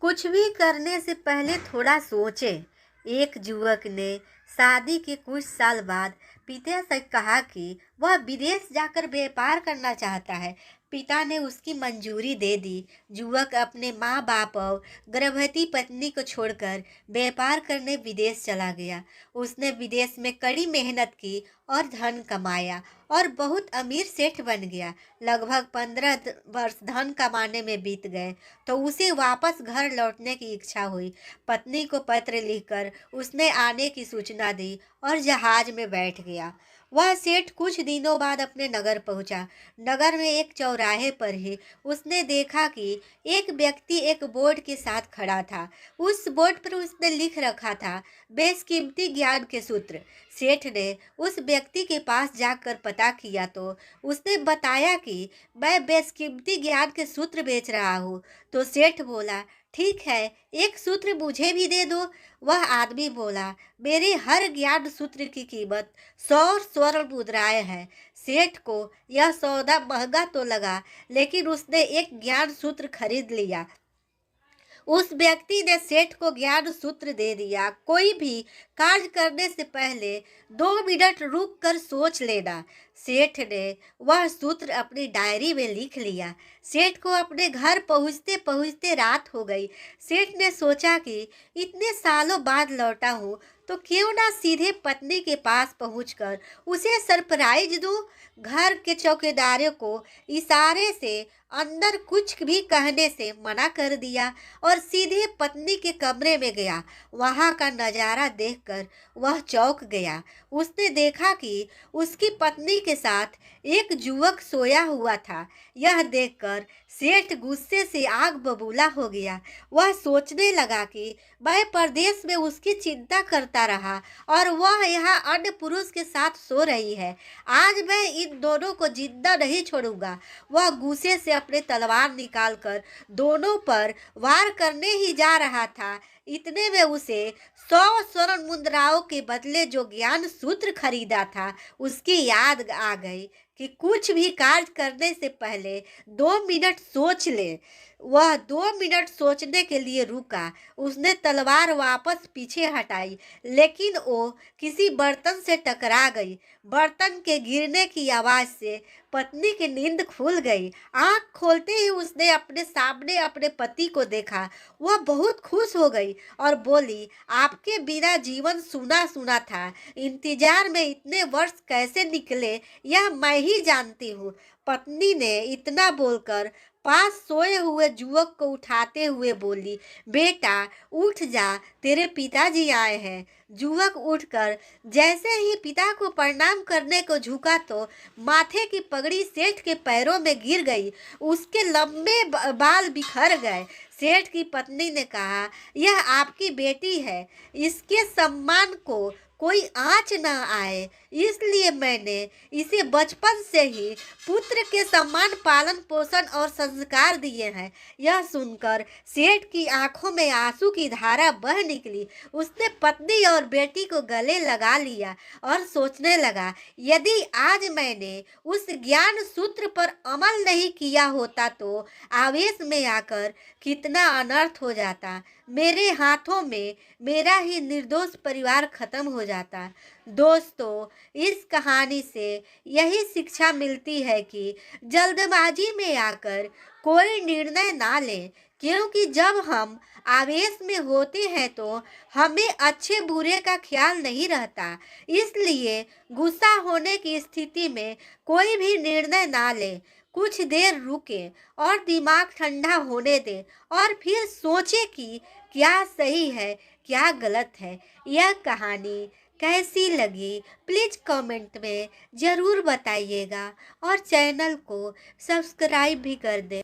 कुछ भी करने से पहले थोड़ा सोचें। एक युवक ने शादी के कुछ साल बाद पिता से कहा कि वह विदेश जाकर व्यापार करना चाहता है। पिता ने उसकी मंजूरी दे दी। युवक अपने माँ बाप और गर्भवती पत्नी को छोड़कर व्यापार करने विदेश चला गया। उसने विदेश में कड़ी मेहनत की और धन कमाया और बहुत अमीर सेठ बन गया। लगभग 15 वर्ष धन कमाने में बीत गए तो उसे वापस घर लौटने की इच्छा हुई। पत्नी को पत्र लिखकर उसने आने की सूचना दी और जहाज में बैठ गया। वह सेठ कुछ दिनों बाद अपने नगर पहुंचा। नगर में एक चौराहे पर ही उसने देखा कि एक व्यक्ति एक बोर्ड के साथ खड़ा था। उस बोर्ड पर उसने लिख रखा था, बेशकीमती ज्ञान के सूत्र। सेठ ने उस व्यक्ति के पास जाकर पता किया तो उसने बताया कि मैं बेशकीमती ज्ञान के सूत्र बेच रहा हूँ। तो सेठ बोला, ठीक है, एक सूत्र मुझे भी दे दो। वह आदमी बोला, मेरे हर ज्ञान सूत्र की कीमत 100 स्वर्ण मुद्राएं है। सेठ को यह सौदा महंगा तो लगा, लेकिन उसने एक ज्ञान सूत्र खरीद लिया। उस व्यक्ति ने सेठ को ज्ञान सूत्र दे दिया। कोई भी कार्य करने से पहले 2 मिनट रुक कर सोच लेना। सेठ ने वह सूत्र अपनी डायरी में लिख लिया। सेठ को अपने घर पहुंचते पहुंचते रात हो गई। सेठ ने सोचा कि इतने सालों बाद लौटा हूँ तो क्यों ना सीधे पत्नी के पास पहुंचकर उसे सरप्राइज दूं। घर के चौकीदारों को इशारे से अंदर कुछ भी कहने से मना कर दिया और सीधे पत्नी के कमरे में गया। वहां का नज़ारा देखकर वह चौंक गया। उसने देखा कि उसकी पत्नी के साथ एक युवक सोया हुआ था। यह देखकर सेठ गुस्से से आग बबूला हो गया। वह सोचने लगा कि मैं परदेश में उसकी चिंता करता रहा और वह यहाँ अन्य पुरुष के साथ सो रही है। आज मैं इन दोनों को जिंदा नहीं छोड़ूंगा। वह गुस्से से अपने तलवार निकालकर दोनों पर वार करने ही जा रहा था। इतने में उसे 100 स्वर्ण मुद्राओं के बदले जो ज्ञान सूत्र खरीदा था उसकी याद आ गई कि कुछ भी कार्य करने से पहले 2 मिनट सोच ले। वह 2 मिनट सोचने के लिए रुका। उसने तलवार वापस पीछे हटाई, लेकिन वो किसी बर्तन से टकरा गई। बर्तन के गिरने की आवाज़ से पत्नी की नींद खुल गई। आंख खोलते ही उसने अपने सामने अपने पति को देखा। वह बहुत खुश हो गई और बोली, आपके बिना जीवन सूना सूना था। इंतजार में इतने वर्ष कैसे निकले यह मैं ही जानती हूँ। पत्नी ने इतना बोलकर पास सोए हुए युवक को उठाते हुए बोली, बेटा उठ जा, तेरे पिताजी आए हैं। युवक उठकर जैसे ही पिता को प्रणाम करने को झुका तो माथे की पगड़ी सेठ के पैरों में गिर गई। उसके लंबे बाल बिखर गए। सेठ की पत्नी ने कहा, यह आपकी बेटी है, इसके सम्मान को कोई आँच न आए, इसलिए मैंने इसे बचपन से ही पुत्र के समान पालन पोषण और संस्कार दिए हैं। यह सुनकर सेठ की आंखों में आंसू की धारा बह निकली। उसने पत्नी और बेटी को गले लगा लिया और सोचने लगा, यदि आज मैंने उस ज्ञान सूत्र पर अमल नहीं किया होता तो आवेश में आकर कितना अनर्थ हो जाता। मेरे हाथों में मेरा ही निर्दोष परिवार खत्म हो जाता। दोस्तों, इस कहानी से यही शिक्षा मिलती है कि जल्दबाजी में आकर कोई निर्णय ना लें, क्योंकि जब हम आवेश में होते हैं तो हमें अच्छे बुरे का ख्याल नहीं रहता। इसलिए गुस्सा होने की स्थिति में कोई भी निर्णय ना लें। कुछ देर रुकें और दिमाग ठंडा होने दें और फिर सोचें कि क्या सही है, क्या गलत है। यह कहानी कैसी लगी प्लीज़ कमेंट में ज़रूर बताइएगा और चैनल को सब्सक्राइब भी कर दें।